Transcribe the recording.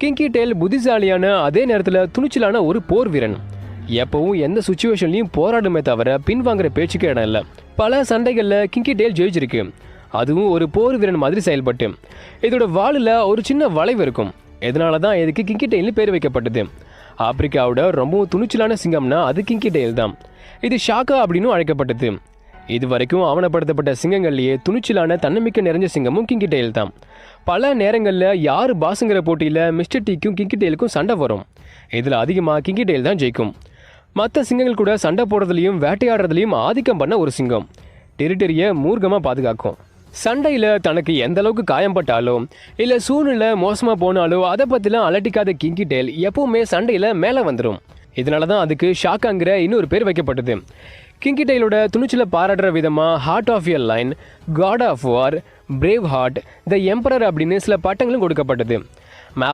கிங்கி tail புத்திசாலியான அதே நேரத்தில் துணிச்சலான ஒரு போர் வீரன். எப்பவும் எந்த சுச்சுவேஷன்லையும் போராடுமே தவிர பின்வாங்குற பேச்சுக்கு இடம் இல்லை. பல சண்டைகளில் கிங்கி டெயில் ஜெயிச்சிருக்கு. அதுவும் ஒரு போர் வீரன் மாதிரி செயல்பட்டு. இதோட வாலில் ஒரு சின்ன வளைவு இருக்கும். இதனால தான் இதுக்கு கிங்கி டெயில்னு பேர் வைக்கப்பட்டது. ஆப்பிரிக்காவோட ரொம்பவும் துணிச்சலான சிங்கம்னா அது கிங்கி டெயில் தான். இது ஷாக்கா அப்படின்னு அழைக்கப்பட்டது. இது வரைக்கும் ஆவணப்படுத்தப்பட்ட சிங்கங்கள்லேயே துணிச்சலான தன்னம்பிக்கை நிறைஞ்ச சிங்கமும் கிங்கி டெயில் தான். பல நேரங்களில் யார் பாஸுங்கிற போட்டியில் மிஸ்டர் டீக்கும் கிங்கி டெயிலுக்கும் சண்டை வரும். இதில் அதிகமாக கிங்கி டெயில் தான் ஜெயிக்கும். மற்ற சிங்கங்கள் கூட சண்டை போடுறதுலையும் வேட்டையாடுறதுலையும் ஆதிக்கம் பண்ண ஒரு சிங்கம். டெரிட்டரியை மூர்க்கமாக பாதுகாக்கும். சண்டையில் தனக்கு எந்த அளவுக்கு காயம்பட்டாலோ இல்லை சூழ்நிலை மோசமாக போனாலோ அதை பற்றிலாம் அலட்டிக்காத கிங்கி டெயில் எப்பவுமே சண்டையில் மேலே வந்துடும். இதனால தான் அதுக்கு ஷாக்காங்கிற இன்னொரு பேர் வைக்கப்பட்டது. கிங்கி டெயிலோட துணிச்சலை பாராட்டுற விதமாக ஹார்ட் ஆஃப் யர் lion, god of war, braveheart, the emperor அப்படின்னு சில பட்டங்களும் கொடுக்கப்பட்டது.